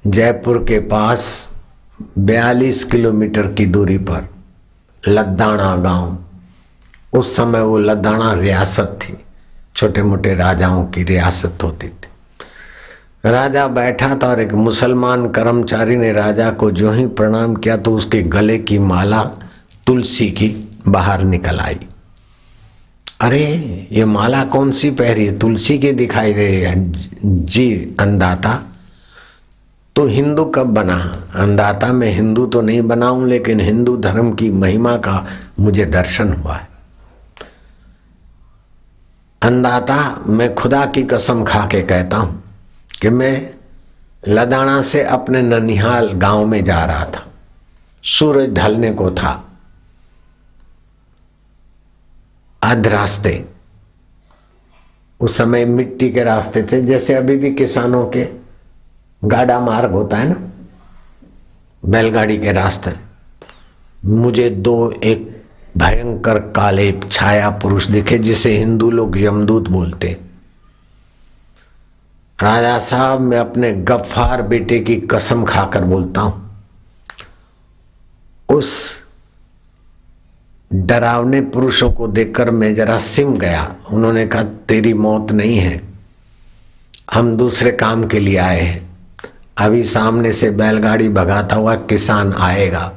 जयपुर के पास 42 किलोमीटर की दूरी पर लद्दाना गांव, उस समय वो लद्दाना रियासत थी, छोटे मोटे राजाओं की रियासत होती थी। राजा बैठा था और एक मुसलमान कर्मचारी ने राजा को जो ही प्रणाम किया तो उसके गले की माला तुलसी की बाहर निकल आई। अरे ये माला कौन सी पहरी है? तुलसी की दिखाई दे रही है। जी अंदाता, तो हिंदू कब बना? अंदाता मैं हिंदू तो नहीं बना हूं, लेकिन हिंदू धर्म की महिमा का मुझे दर्शन हुआ है। अंदाता, मैं खुदा की कसम खा के कहता हूं कि मैं लदाना से अपने ननिहाल गांव में जा रहा था। सूरज ढलने को था। आध रास्ते, उस समय मिट्टी के रास्ते थे, जैसे अभी भी किसानों के गाड़ा मार्ग होता है ना, बैलगाड़ी के रास्ते। मुझे एक भयंकर काले छाया पुरुष दिखे, जिसे हिंदू लोग यमदूत बोलते। राजा साहब, मैं अपने गफ्फार बेटे की कसम खाकर बोलता हूं, उस डरावने पुरुषों को देखकर मैं जरा सिम गया। उन्होंने कहा तेरी मौत नहीं है, हम दूसरे काम के लिए आए हैं। अभी सामने से बैलगाड़ी भगाता हुआ किसान आएगा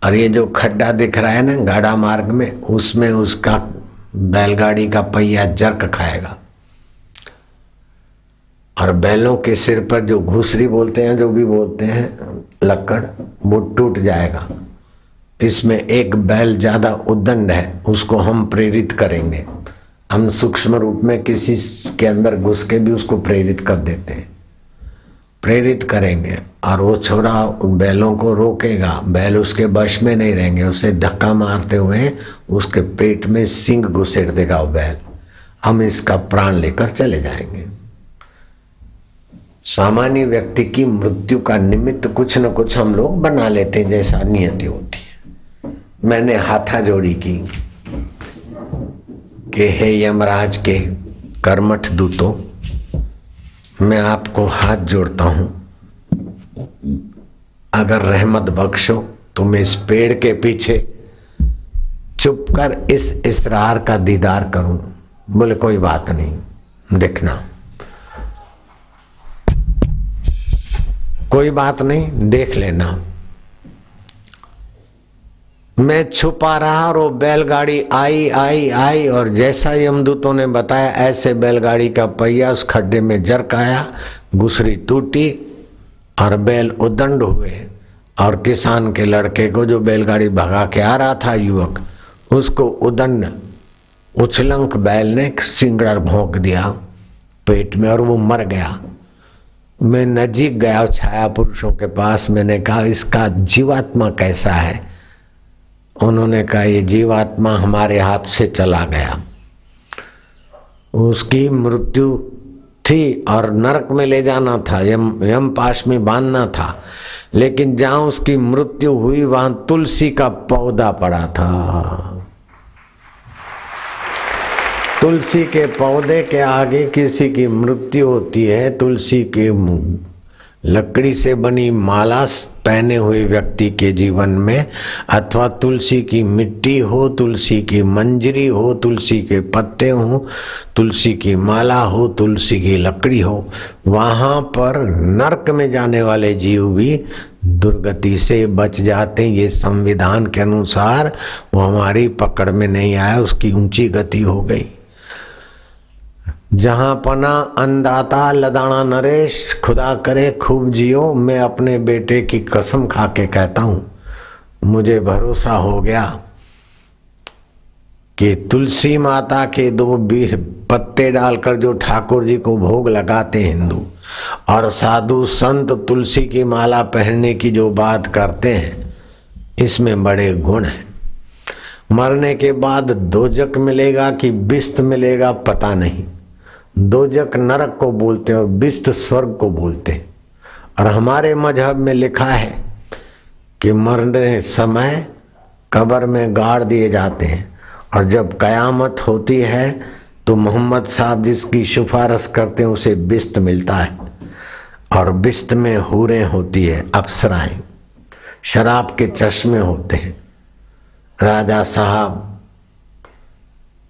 और ये जो खड्डा दिख रहा है ना गाड़ा मार्ग में, उसमें उसका बैलगाड़ी का पहिया जर्क खाएगा और बैलों के सिर पर जो घुसरी बोलते हैं, जो भी बोलते हैं, लक्कड़, वो टूट जाएगा। इसमें एक बैल ज्यादा उद्दंड है, उसको हम प्रेरित करेंगे। हम सूक्ष्म रूप में किसी के अंदर घुस के भी उसको प्रेरित कर देते हैं, प्रेरित करेंगे और वो छोरा बैलों को रोकेगा। बैल उसके वश में नहीं रहेंगे, उसे धक्का मारते हुए उसके पेट में सींग घुसेड़ देगा वो बैल। हम इसका प्राण लेकर चले जाएंगे। सामान्य व्यक्ति की मृत्यु का निमित्त कुछ न कुछ हम लोग बना लेते हैं, जैसा नियति होती है। मैंने हाथा जोड़ी की कि हे यमराज के कर्मठ दूतों, मैं आपको हाथ जोड़ता हूं, अगर रहमत बख्शो तो मैं इस पेड़ के पीछे छुपकर इस इसरार का दीदार करूं। बोले कोई बात नहीं, देखना, कोई बात नहीं, देख लेना। मैं छुपा रहा और वो बैलगाड़ी आई आई आई और जैसा यमदूतों ने बताया ऐसे बैलगाड़ी का पहिया उस खड्डे में जर्क आया, घुसरी टूटी और बैल उद्दंड हुए। और किसान के लड़के को, जो बैलगाड़ी भगा के आ रहा था युवक, उसको उद्दंड उछलंक बैल ने सिंगड़ा भोंक दिया पेट में और वो मर गया। मैं नजीक गया छाया पुरुषों के पास। मैंने कहा इसका जीवात्मा कैसा है? उन्होंने कहा ये जीवात्मा हमारे हाथ से चला गया, उसकी मृत्यु थी और नरक में ले जाना था, यम पाश में बांधना था, लेकिन जहां उसकी मृत्यु हुई वहां तुलसी का पौधा पड़ा था। तुलसी के पौधे के आगे किसी की मृत्यु होती है, तुलसी के लकड़ी से बनी माला पहने हुए व्यक्ति के जीवन में, अथवा तुलसी की मिट्टी हो, तुलसी की मंजरी हो, तुलसी के पत्ते हो, तुलसी की माला हो, तुलसी की लकड़ी हो, वहां पर नरक में जाने वाले जीव भी दुर्गति से बच जाते हैं। ये संविधान के अनुसार वो हमारी पकड़ में नहीं आया, उसकी ऊंची गति हो गई। जहां पना अंदाता लदाना नरेश, खुदा करे खूब जियो। मैं अपने बेटे की कसम खा के कहता हूं, मुझे भरोसा हो गया कि तुलसी माता के 2 पत्ते डालकर जो ठाकुर जी को भोग लगाते हिंदू, और साधु संत तुलसी की माला पहनने की जो बात करते हैं, इसमें बड़े गुण हैं। मरने के बाद दोजक मिलेगा कि बिस्त मिलेगा पता नहीं। दोजक नरक को बोलते हैं और बिस्त स्वर्ग को बोलते हैं। और हमारे मजहब में लिखा है कि मरने समय कब्र में गाड़ दिए जाते हैं, और जब कयामत होती है तो मोहम्मद साहब जिसकी सिफारिश करते हैं उसे बिस्त मिलता है। और बिस्त में हूरें होती है, अप्सराएं, शराब के चश्मे होते हैं। राजा साहब,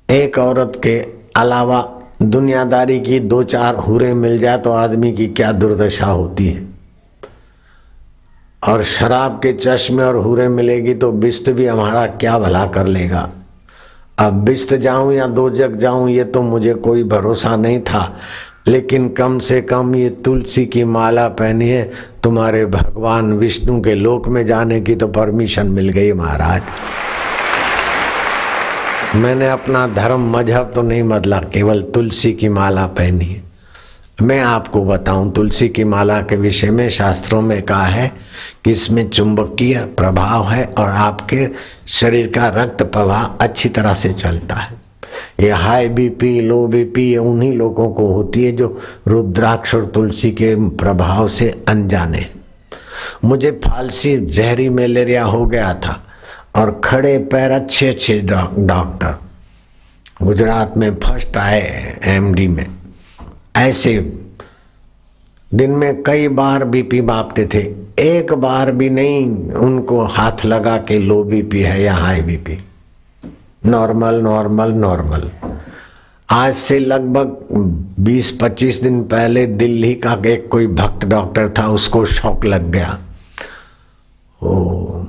एक औरत के अलावा दुनियादारी की 2-4 हूरें मिल जाए तो आदमी की क्या दुर्दशा होती है। और शराब के चश्मे और हूरें मिलेगी तो बिस्त भी हमारा क्या भला कर लेगा। अब बिस्त जाऊं या दोजक जाऊं ये तो मुझे कोई भरोसा नहीं था, लेकिन कम से कम ये तुलसी की माला पहनी है, तुम्हारे भगवान विष्णु के लोक में जाने की तो परमिशन मिल गई महाराज। मैंने अपना धर्म मजहब तो नहीं बदला, केवल तुलसी की माला पहनी है। मैं आपको बताऊं, तुलसी की माला के विषय में शास्त्रों में कहा है कि इसमें चुंबकीय प्रभाव है और आपके शरीर का रक्त प्रवाह अच्छी तरह से चलता है। ये हाई बीपी, लो बीपी ये उन्हीं लोगों को होती है जो रुद्राक्ष और तुलसी के प्रभाव से अनजाने। मुझे फालसी जहरी मलेरिया हो गया था और खड़े पैर अच्छे डॉक्टर गुजरात में फर्स्ट आए एमडी में, ऐसे दिन में कई बार बीपी मापते थे, एक बार भी नहीं उनको हाथ लगा के लो बीपी है या high BP, normal normal normal. आज से लगभग 20-25 दिन पहले दिल्ली का एक कोई भक्त डॉक्टर था, उसको शौक लग गया। ओ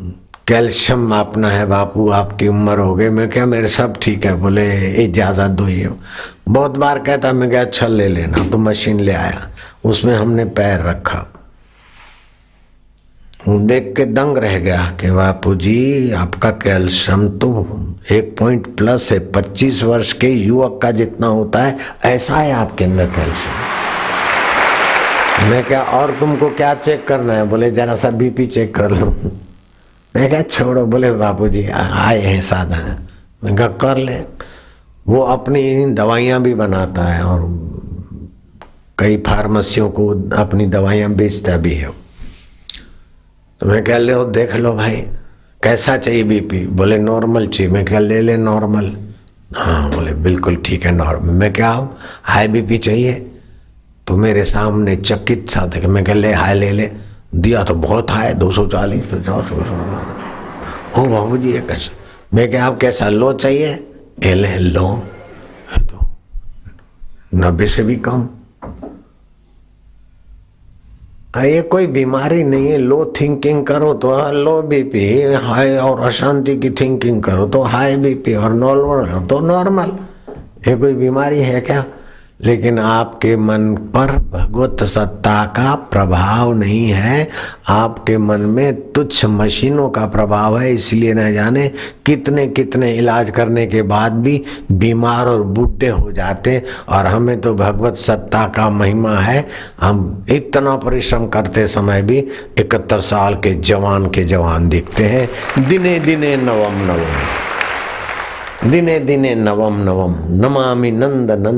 कैल्शियम मापना है बापू, आपकी उम्र हो गई। मैं क्या, मेरे सब ठीक है। बोले इजाजत दो। ये बहुत बार कहता, मैं क्या अच्छा ले लेना, तो मशीन ले आया, उसमें हमने पैर रखा, देख के दंग रह गया कि बापू जी आपका कैल्शियम तो 1 पॉइंट प्लस है, 25 वर्ष के युवक का जितना होता है ऐसा है आपके अंदर कैल्शियम। मैं क्या, और तुमको क्या चेक करना है? बोले जरा सा बीपी चेक कर लो। मैं क्या छोड़ो, बोले बापूजी आए हैं साधन। मैं क्या कर ले। वो अपनी दवाइयाँ भी बनाता है और कई फार्मेसियों को अपनी दवाइयाँ बेचता भी है। तो मैं क्या, ले देख लो भाई कैसा चाहिए बीपी? बोले नॉर्मल चाहिए। मैं क्या, ले ले नॉर्मल। हाँ बोले बिल्कुल ठीक है नॉर्मल। मैं क्या, हाई बीपी चाहिए? तो मेरे सामने चकित सा थे। मैं क्या, ले हाई ले ले। दिया तो बहुत हाई, 240 50। ओ बाबू जी ये कैसा? मैं क्या, आप कैसा लो चाहिए? ये ले लो, तो 90 से भी कम। ये कोई बीमारी नहीं है। लो थिंकिंग करो तो लो बीपी, हाई और अशांति की थिंकिंग करो तो हाई बीपी, और नॉर्मल तो नॉर्मल। ये कोई बीमारी है क्या? लेकिन आपके मन पर भगवत सत्ता का प्रभाव नहीं है, आपके मन में तुच्छ मशीनों का प्रभाव है। इसलिए न जाने कितने कितने इलाज करने के बाद भी बीमार और बूढ़े हो जाते। और हमें तो भगवत सत्ता का महिमा है, हम इतना परिश्रम करते समय भी 71 साल के जवान दिखते हैं। दिने दिने नवम नवम, दिने दिने नवम नवम, नमामि नंद नंद।